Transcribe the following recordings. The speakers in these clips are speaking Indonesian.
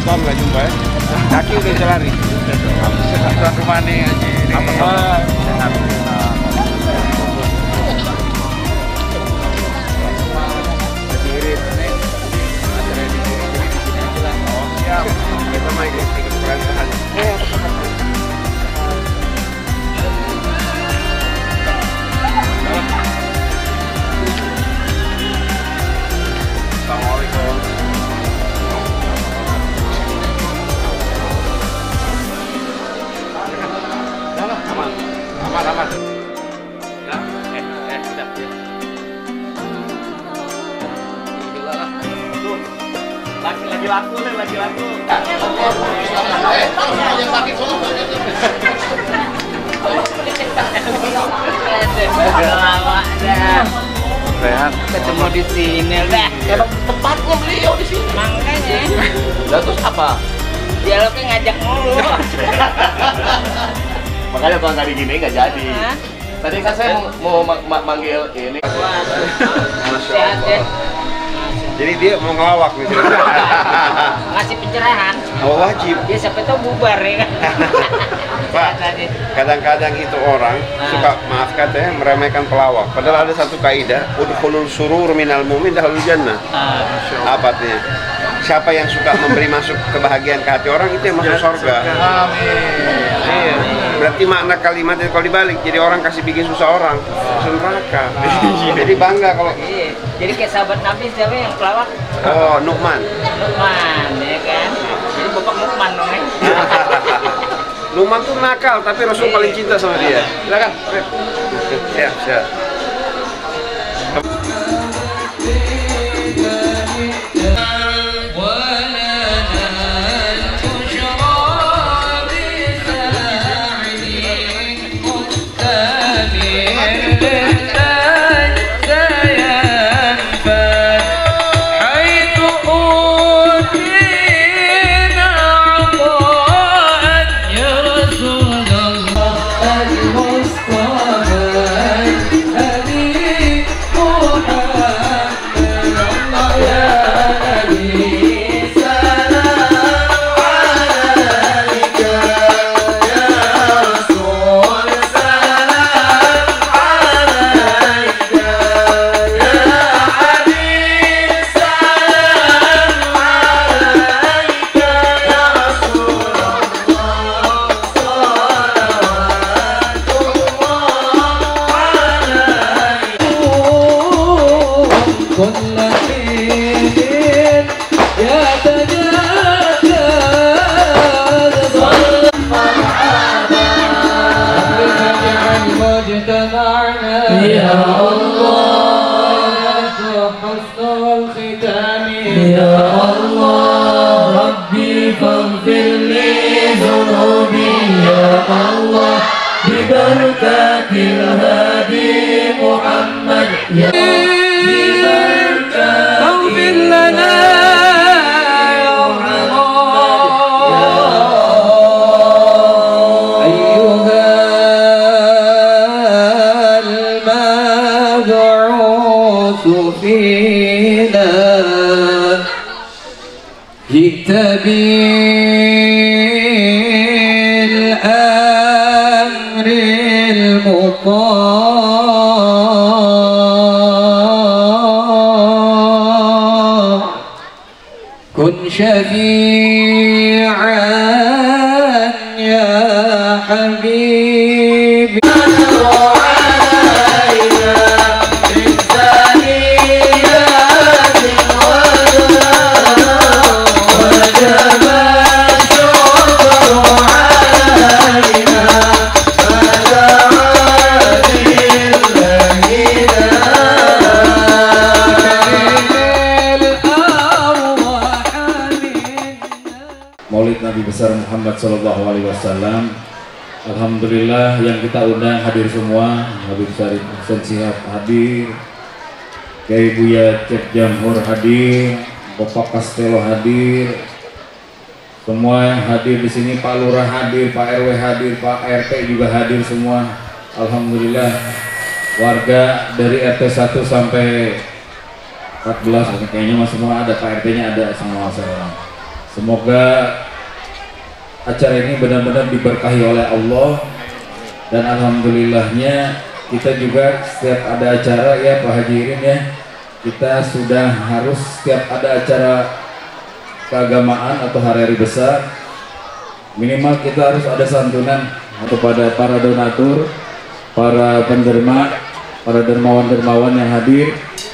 Stop nggak jumpa ya? Kaki udah bisa lari. Tuan rumah nih aja. Kita main ikut perantauan. Assalamualaikum. Aman. Ya, sudah. Lagi laku. Sehat. Ketemu di sini dah. Emang tempatnya beliau di sini. Makanya. Lah terus apa? Dialognya ngajak mulu. Makanya kalau tadi gini nggak jadi. Hah? Tadi kan saya mau manggil ini. Sehat ya. Jadi dia mau ngelawak nih. Ngasih pencerahan. Oh, wajib. Dia sampai tahu bubar ya kan. Pak, Tadi. kadang-kadang itu orang suka, maaf katanya, meremehkan pelawak. Padahal ada satu kaidah, udkhulul surur minal mu'min dahlul jannah. Apa artinya? Siapa yang suka memberi masuk kebahagiaan ke hati orang, itu yang masuk surga. Iya. Berarti makna kalimatnya kalau dibalik, jadi orang kasih bikin susah orang, masuk neraka. Jadi bangga kalau. Iya. Jadi kayak sahabat Nabi siapa yang pelawak? Oh, Nu'man. Lukman ya kan. Jadi bapak Lukman dong ya. Nu'man tuh nakal, tapi Rasul paling cinta sama dia. Silakan. Ya, siap. كن شفيعا يا حبيبي Maulid Nabi besar Muhammad Sallallahu Alaihi Wasallam. Alhamdulillah yang kita undang hadir semua. Habib Syarif Hasan Shihab hadir, Kiai Buya Cep Jamhur hadir, Bapak Castello hadir, semua yang hadir di sini, Pak Lurah hadir, Pak RW hadir, Pak RT juga hadir semua. Alhamdulillah warga dari RT 1 sampai 14 kayaknya semua ada, Pak RT-nya ada semua seorang. Semoga acara ini benar-benar diberkahi oleh Allah, dan alhamdulillahnya kita juga setiap ada acara ya Pak Haji Irin ya, kita sudah harus setiap ada acara keagamaan atau hari-hari besar minimal kita harus ada santunan kepada para donatur, para penderma, para dermawan-dermawan yang hadir.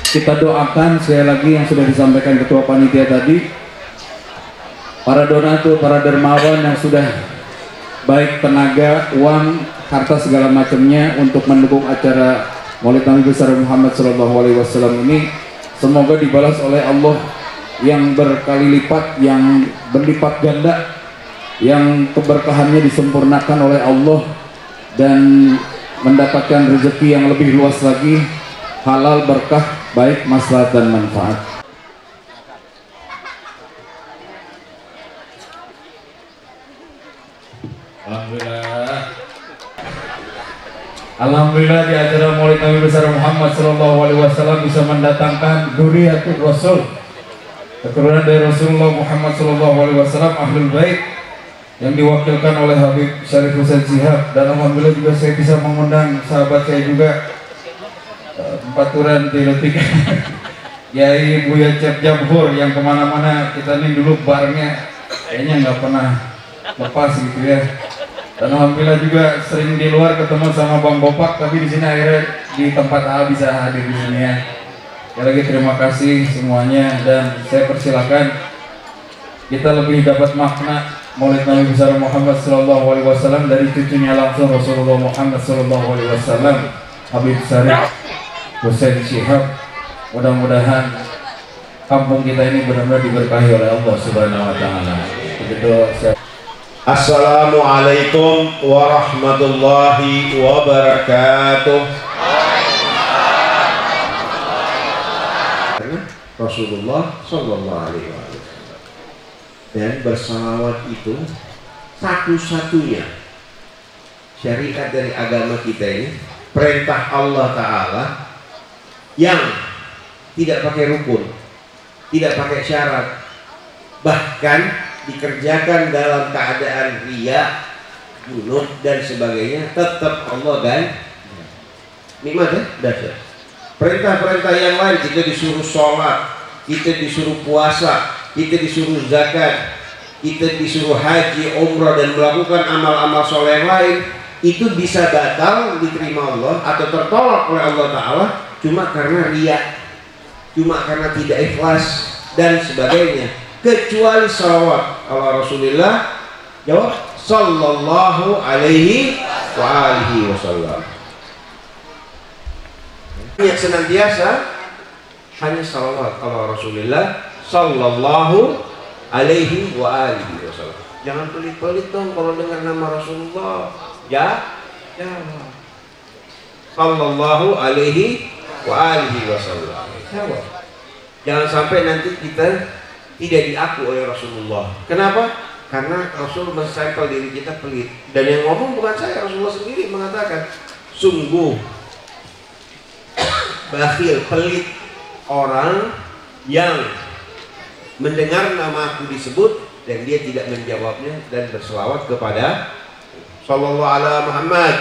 Kita doakan sekali lagi yang sudah disampaikan Ketua Panitia tadi, para donatur, para dermawan yang sudah baik tenaga, uang, harta segala macamnya untuk mendukung acara Maulid Nabi besar Muhammad SAW ini, semoga dibalas oleh Allah yang berkali lipat, yang berlipat ganda, yang keberkahannya disempurnakan oleh Allah dan mendapatkan rezeki yang lebih luas lagi, halal, berkah, baik, maslahat dan manfaat. Alhamdulillah di acara Maulid Nabi besar Muhammad SAW bisa mendatangkan Dzurriyyatul Rasul, keturunan dari Rasulullah Muhammad SAW, Ahlul Bait, yang diwakilkan oleh Habib Syarif Husain Shihab. Dan alhamdulillah juga saya bisa mengundang sahabat saya juga, Baturan Tilutik Yai Buya Cep Jabhur, yang kemana-mana kita nih dulu barengnya kayaknya nggak pernah lepas gitu ya. Dan alhamdulillah juga sering di luar ketemu sama Bang Bopak, tapi di sini akhirnya di tempat A bisa hadir di sini ya. Sekali lagi terima kasih semuanya, dan saya persilakan kita lebih dapat makna Maulid Nabi besar Muhammad SAW dari cucunya langsung Rasulullah Muhammad SAW, Habib Syarif Husain Shihab. Mudah-mudahan kampung kita ini benar-benar diberkahi oleh Allah Subhanahu wa Ta'ala. Begitu saya. Assalamualaikum warahmatullahi wabarakatuh. Rasulullah Sallallahu Alaihi Wasallam, dan bersalawat itu satu-satunya syariat dari agama kita ini, perintah Allah Ta'ala yang tidak pakai rukun, tidak pakai syarat, bahkan dikerjakan dalam keadaan riya, junub dan sebagainya, tetap Allah dan nikmat ya, dahsyat. Perintah-perintah yang lain, kita disuruh sholat, kita disuruh puasa, kita disuruh zakat, kita disuruh haji, umrah dan melakukan amal-amal soleh yang lain, itu bisa batal diterima Allah atau tertolak oleh Allah Ta'ala cuma karena riya, cuma karena tidak ikhlas dan sebagainya. Kecuali salawat ala Rasulillah, jawab sallallahu alaihi wa alihi wasallam. Yang senantiasa hanya salawat ala Rasulillah sallallahu alaihi wa alihi wasallam. Jangan pelit-pelit dong kalau dengar nama Rasulullah. Ya, jawab sallallahu alaihi wa alihi wasallam. Jawab. Jangan sampai nanti kita tidak diaku oleh Rasulullah. Kenapa? Karena Rasul mensampel diri kita pelit. Dan yang ngomong bukan saya, Rasulullah sendiri mengatakan, sungguh bakhil, pelit orang yang mendengar nama aku disebut dan dia tidak menjawabnya dan berselawat kepada Sallallahu Alaihi Muhammad.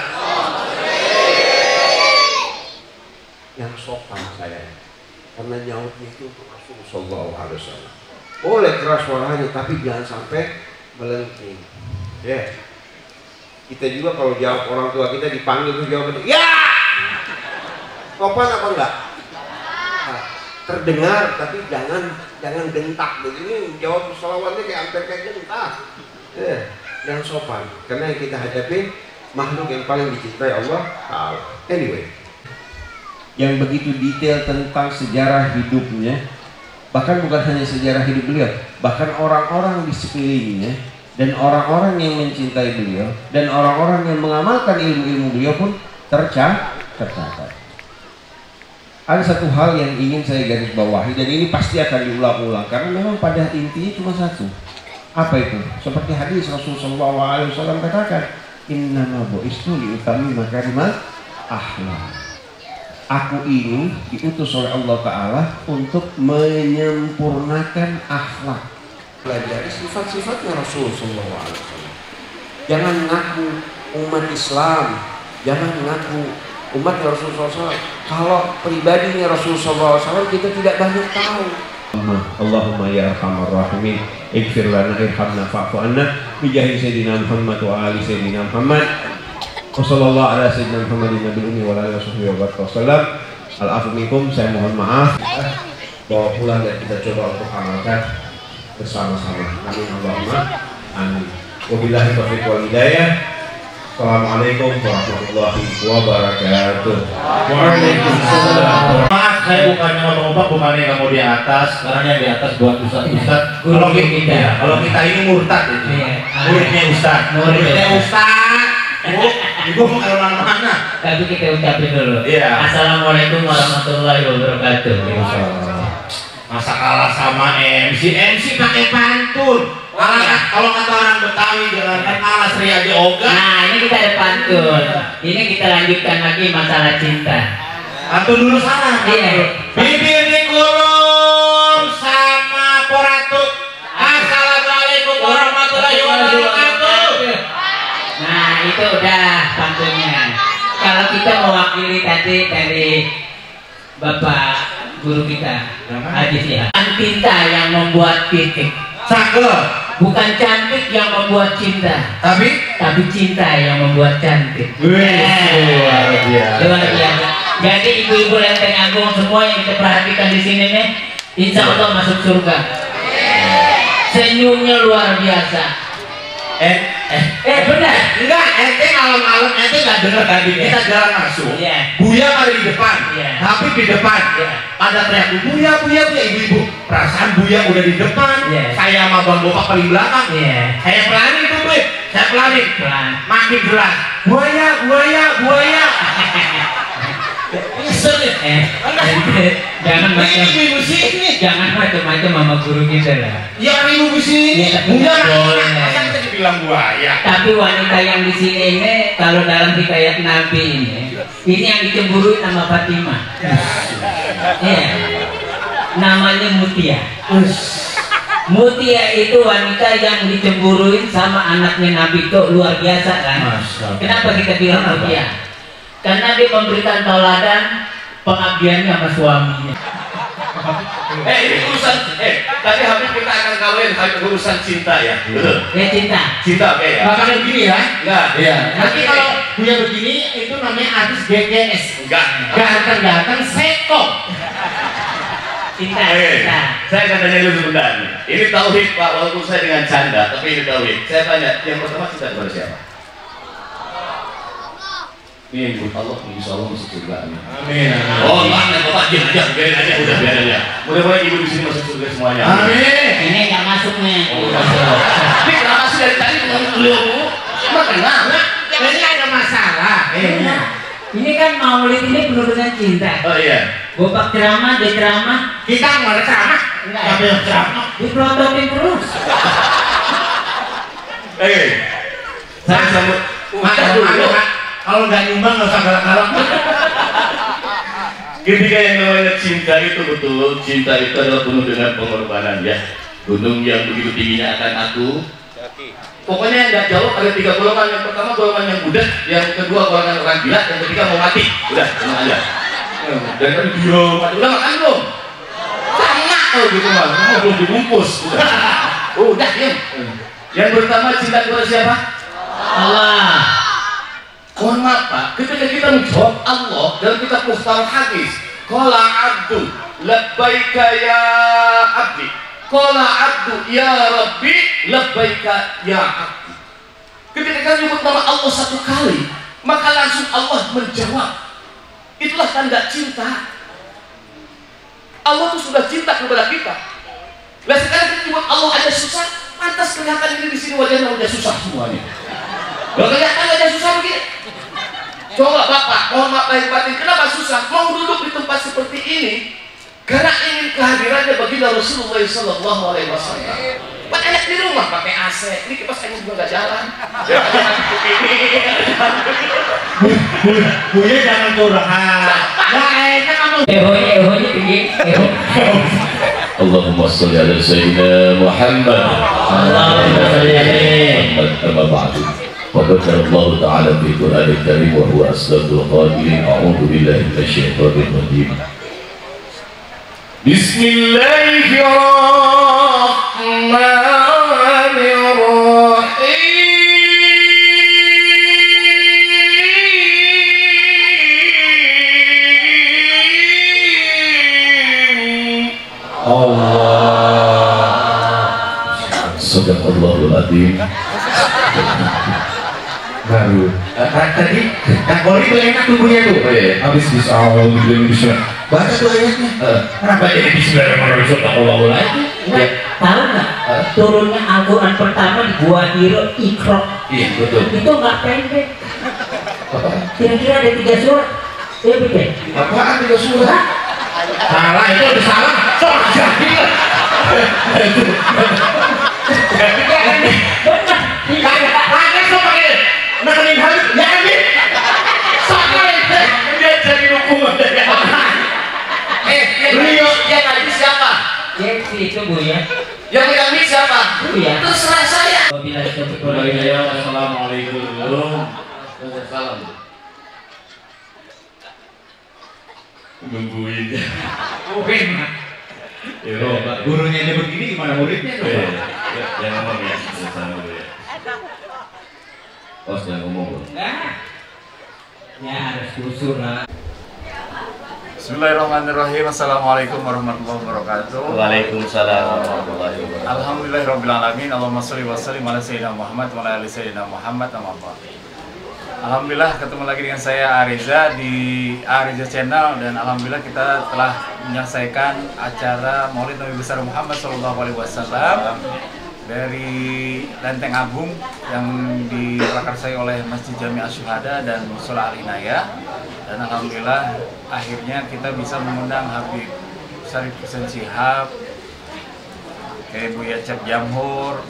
Yang sopan saya, karena nyautnya itu Rasul Sallallahu Alaihi Wasallam. Boleh keras suaranya, tapi jangan sampai melenting. Ya, kita juga kalau jawab orang tua kita dipanggil tuh jawab ya, sopan apa enggak? Nah, terdengar, tapi jangan gentak begini. Jawab selawatnya kayak hampir kayak gentak. Ya, jangan sopan, karena yang kita hadapi makhluk yang paling dicintai Allah Ta'ala. Anyway, yang begitu detail tentang sejarah hidupnya. Bahkan bukan hanya sejarah hidup beliau, bahkan orang-orang di sekelilingnya dan orang-orang yang mencintai beliau dan orang-orang yang mengamalkan ilmu-ilmu beliau pun tercatat. Ada satu hal yang ingin saya garis bawahi, dan ini pasti akan diulang-ulang karena memang pada intinya cuma satu. Apa itu? Seperti hadis Rasulullah SAW katakan, innama bu'istu liutami makarimat akhlak. Aku ini diutus oleh Allah Ta'ala untuk menyempurnakan akhlak. pelajari sifat-sifatnya Rasul SAW. Jangan ngaku umat Islam, jangan ngaku umat Rasulullah SAW. Kalau pribadinya Rasulullah SAW kita tidak banyak tahu. Allahumma ya arhamar rahimin, ighfir lana, irhamna, fa'fu anna, bijahi sayyidina Muhammad wa ali sayyidina Muhammad. Wa sallallahu ala sayyidina Muhammadin nabiyil ummi wa ala alihi wasallam. Al-afu minkum, saya mohon maaf. Bawa pulang dan kita coba untuk amalkan bersama-sama. Amin Allahumma amin. Wabillahi taufiq wal hidayah. Assalamualaikum warahmatullahi wabarakatuh. Waalaikumsalam. Maaf, saya bukannya ngomong bukannya kamu di atas, karena di atas buat Ustaz. Kalau kita ini murtad itu. Muridnya Ustaz. Muridnya Ustaz. Ibu mau ke mana? Tapi kita ucapin dulu. Iya. Assalamualaikum warahmatullahi wabarakatuh. Masa kalah sama MC? MC pakai pantun. Kalau kata orang Betawi jangan kalah Sri Aji Oga. Nah, ini kita ada pantun. Ini kita lanjutkan lagi masalah cinta. Pantun dulu sana. Iya. Bibir dikulum sama poratu. Assalamualaikum warahmatullahi wabarakatuh. Nah, itu udah pantunnya. Kalau kita mewakili tadi dari Bapak guru kita, Haji Sihat. Cinta yang membuat titik. Cakep. Bukan cantik yang membuat cinta, tapi cinta yang membuat cantik. Luar biasa. Luar biasa. Jadi ibu-ibu Lenteng Agung semua yang kita perhatikan di sini nih, insya Allah masuk surga. Senyumnya luar biasa. Benar. Enggak, ente malam-malam ente nggak dengar tadi kita jalan masuk. Buya ada di depan, tapi di depan ada teriak Buya, ibu-ibu. Perasaan Buya udah di depan, saya sama Bang Bopak paling belakang. Saya pelani itu, Bu. Saya pelani. Makin jelas. Buaya. Jangan macam-macam sama guru kita lah. Ya ibu sini. Masa kita dibilang buaya. Tapi wanita yang di sini ini kalau dalam hikayat Nabi ini yang dicemburuin sama Fatimah. Iya. Namanya Mutia. Mutia itu wanita yang dicemburuin sama anaknya Nabi, itu luar biasa kan? Kenapa kita bilang Mutia? Karena dia memberikan tauladan pengabdiannya sama suaminya. Ini urusan, tadi habis kita akan kawin, urusan cinta ya. Cinta, oke ya. Makanya begini ya. Enggak. Iya. Nanti kalau punya begini itu namanya artis GGS. Enggak. Ganteng sekong. Cinta. Saya akan tanya dulu sebentar. Ini tauhid Pak, walaupun saya dengan canda, tapi ini tauhid. Saya tanya, yang pertama cinta kepada siapa? Ini yang disebut Allah, insya Allah masuk surga. Amin. Oh, enggak, Bapak diam aja, biarin aja, udah biarin aja. Mudah-mudahan ibu di sini masuk surga semuanya. Amin. Ini nggak masuk nih. Tapi kenapa sih dari tadi ngomong beliau? Emang kenapa? Ini ada masalah. Ini kan maulid ini penuh dengan cinta. Oh iya. Bapak ceramah, dia ceramah. Kita nggak ada ceramah. Enggak. Tapi yang ceramah. Diprotokin terus. Saya sambut. Kalau nggak nyumbang nggak usah galak-galak. Ketika yang namanya cinta itu betul, cinta itu adalah penuh dengan pengorbanan ya. Gunung yang begitu tingginya akan aku. Pokoknya yang nggak jauh ada 3 golongan. Yang pertama golongan yang budak, yang kedua golongan orang gila, yang ketiga mau mati. Udah, tenang aja. Dan kan diam, udah makan belum? Sama kalau gitu mah, belum dibungkus. Udah diam. Yang pertama cinta kepada siapa? Allah. Mohon maaf Pak, ketika kita menjawab Allah dalam kitab Mukhtar Hadis, qala abdu labbaika ya abdi, qala abdu ya rabbi labbaika ya abdi. Ketika kita menyebut nama Allah 1 kali, maka langsung Allah menjawab. Itulah tanda cinta. Allah itu sudah cinta kepada kita. Nah sekarang kita menyebut Allah ada susah, pantas kelihatan ini di sini wajahnya udah susah semuanya. Gak kelihatan wajah susah begini. Coba Bapak, mohon maaf lahir batin, kenapa susah? Mau duduk di tempat seperti ini karena ingin kehadirannya baginda Rasulullah SAW. Buat enak di rumah pakai AC, ini kipas angin juga nggak jalan. Buya jangan curhat. Nah, enak kamu. Ehonya tinggi. Allahumma sholli ala sayyidina Muhammad. Allahumma sholli alaihi. Amma ba'du. Fadzakara Allah Ta'ala fi Qur'anil Karim wa huwa asdaqul qa'ilin. A'udzu billahi minasyaitonir rajim. Bismillahirrahmanirrahim. Sadaqallahul Azim. Baru Tadi yang Kori itu enak tubuhnya tuh. Oh iya. habis bisa Baca tuh ayatnya. Kenapa jadi bismillahirrahmanirrahim? Sadaqallahul Azim. Tahu nggak? Turunnya Al-Quran pertama di Gua Hiro Iqra. Iya betul. Itu nggak pendek. Kira-kira ada 3 surat. Ya betul. Apaan 3 surat? Salah itu udah salah. Sok jadi. Kagak sok pakai nekenin habis ya kan nih. Sama dia jadi hukuman. Rio yang ngaji siapa? Ya itu Bu ya. Yang ngaji siapa? Bu ya. Terserah saya. Assalamualaikum. Salam. Nungguin. Mungkin. Gurunya ini begini gimana muridnya tuh? Jangan ngomong ya. Bos jangan ngomong. Enggak. Ya harus kusur lah. Bismillahirrahmanirrahim. Assalamualaikum warahmatullahi wabarakatuh. Waalaikumsalam warahmatullahi wabarakatuh. Alhamdulillahirabbil alamin. Allahumma shalli wa sallim ala sayyidina Muhammad wa ala ali sayyidina Muhammad. Amma ba'du. Alhamdulillah ketemu lagi dengan saya Areza di Areza Channel, dan alhamdulillah kita telah menyelesaikan acara Maulid Nabi besar Muhammad SAW dari Lenteng Agung yang diprakarsai oleh Masjid Jami Asyuhada dan Musola Al-Inayah. Dan alhamdulillah akhirnya kita bisa mengundang Habib Syarif Hussein Shihab, kayak Buya Cep Jamhur,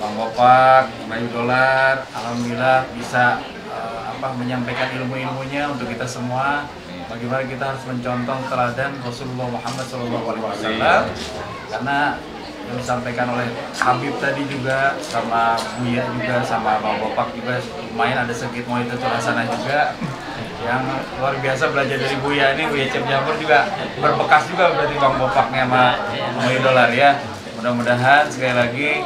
Bang Bopak, Bayu Dolar. Alhamdulillah bisa menyampaikan ilmu-ilmunya untuk kita semua. Bagaimana kita harus mencontoh teladan Rasulullah Muhammad SAW, karena yang disampaikan oleh Habib tadi juga, sama Buya juga, sama Bang Bopak juga lumayan ada sedikit mau itu sana juga. Yang luar biasa belajar dari Buya ini, Buya Cep Jamhur juga berbekas juga berarti Bang Bopaknya sama Bayu Dolar ya. Mudah-mudahan sekali lagi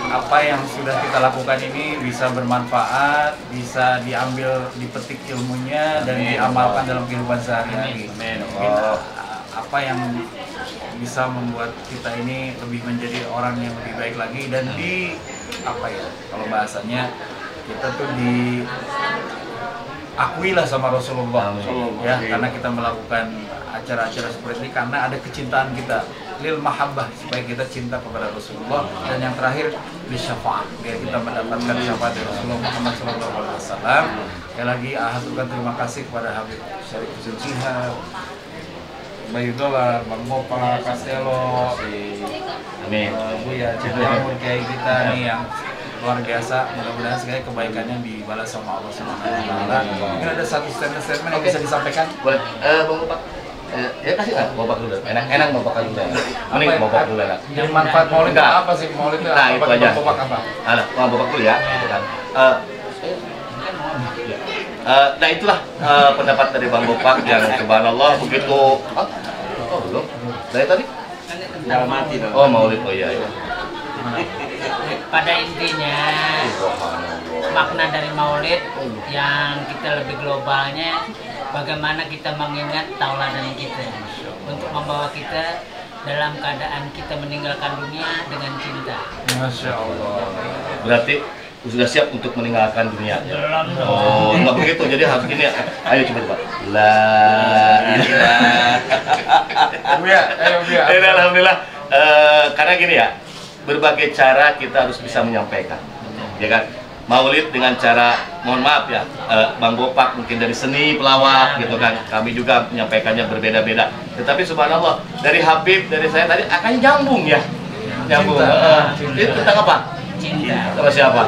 apa yang sudah kita lakukan ini bisa bermanfaat, bisa diambil, dipetik ilmunya dan diamalkan dalam kehidupan sehari-hari. Mungkin apa yang bisa membuat kita ini lebih menjadi orang yang lebih baik lagi, dan di kalau bahasanya kita tuh diakuilah sama Rasulullah ya, karena kita melakukan acara-acara seperti ini karena ada kecintaan kita lil mahabbah, supaya kita cinta kepada Rasulullah, dan yang terakhir di syafaat, biar kita mendapatkan syafaat dari Rasulullah Muhammad SAW. Sekali lagi aturkan terima kasih kepada Habib Syarif Hussein Shihab, Bayu Dolar, Bang Bopak, Castello, Buya Cep Jamhur, kayak kita nih yang luar biasa. Mudah-mudahan sekali kebaikannya dibalas sama Allah SWT. Mungkin ada satu statement yang bisa disampaikan. Boleh, Bang Bopak. Ya kasih lah, Bopak dulu. Enak Bopak dulu. Mending Bopak dulu enak. Yang manfaat Maulid apa sih? Maulid itu nah, itu aja. Bopak apa? Bang Bopak dulu ya. Nah itulah pendapat dari Bang Bopak yang subhanallah begitu. Belum? Dari tadi? Mati dong. Oh Maulid, oh iya. Pada intinya makna dari Maulid yang kita lebih globalnya, bagaimana kita mengingat tauladan kita untuk membawa kita dalam keadaan kita meninggalkan dunia dengan cinta. Masya Allah. Berarti sudah siap untuk meninggalkan dunia? Oh, nggak begitu. Jadi harus gini. Ayo coba. La ilaha. Alhamdulillah. Karena gini ya, berbagai cara kita harus bisa menyampaikan, ya kan? Maulid dengan cara, mohon maaf ya, Bang Bopak mungkin dari seni pelawak gitu kan, kami juga menyampaikannya berbeda-beda. Tetapi subhanallah, dari Habib, dari saya tadi akan nyambung ya, nyambung. Itu tentang apa? Cinta. Sama siapa?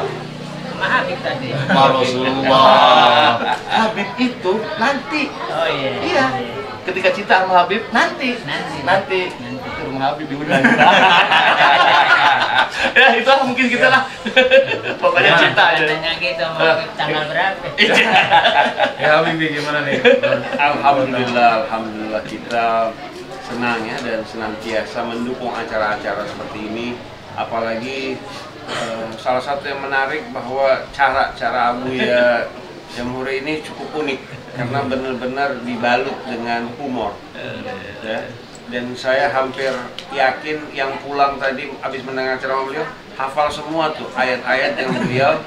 Sama Habib tadi. Sama Rasulullah. Habib itu nanti. Oh iya. Iya. Ketika cinta sama Habib nanti. Nanti. Itu ketemu Habib diundang. Ya itu mungkin kita lah. Pokoknya cinta aja. Tanya gitu mau tanggal berapa? Ya Habib gimana nih? Alhamdulillah kita senang ya dan senantiasa mendukung acara-acara seperti ini. Apalagi salah satu yang menarik bahwa cara Abuya Jamhuri ini cukup unik karena benar-benar dibalut dengan humor. Ya. Dan saya hampir yakin yang pulang tadi habis mendengar ceramah beliau hafal semua tuh ayat-ayat yang beliau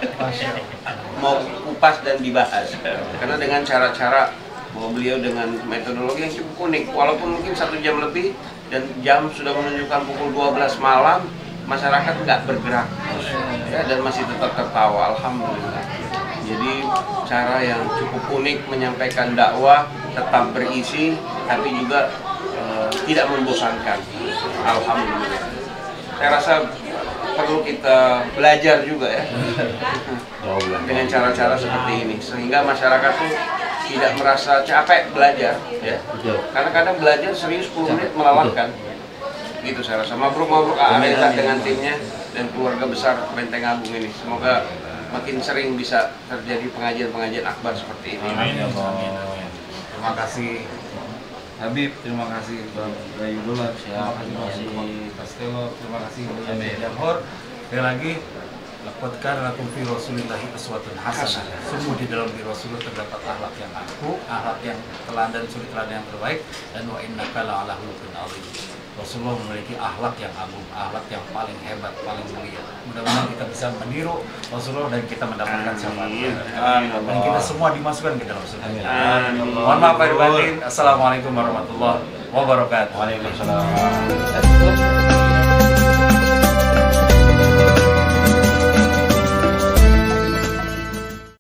mau kupas dan dibahas. Karena dengan cara-cara bahwa beliau dengan metodologi yang cukup unik, walaupun mungkin 1 jam lebih dan jam sudah menunjukkan pukul 12 malam, masyarakat nggak bergerak ya, dan masih tetap tertawa. Alhamdulillah. Jadi cara yang cukup unik menyampaikan dakwah, tetap berisi tapi juga tidak membosankan. Alhamdulillah. Saya rasa perlu kita belajar juga ya dengan cara-cara seperti ini sehingga masyarakat tuh tidak merasa capek belajar ya. Karena kadang belajar serius 10 menit melelahkan. Gitu saya rasa. Mabruk Areza dengan timnya dan keluarga besar Benteng Agung ini. Semoga makin sering bisa terjadi pengajian-pengajian akbar seperti ini. Amin. Terima kasih Habib, terima kasih Bang Rayudullah, terima kasih Kastelo, terima kasih Bang Jamhur. Sekali lagi, laqad kana lakum fi Rasulillahi uswatun hasanah. Sungguh di dalam diri Rasulullah terdapat akhlak yang aku, akhlak yang teladan suri teladan yang terbaik, dan wa innaka la'ala khuluqin 'adzim. Rasulullah memiliki akhlak yang agung, akhlak yang paling hebat, paling mulia. Mudah-mudahan kita bisa meniru Rasulullah dan kita mendapatkan syafaatnya. Dan kita semua dimasukkan ke dalam surga. Mohon maaf lahir batin. Assalamualaikum warahmatullahi wabarakatuh. Waalaikumsalam.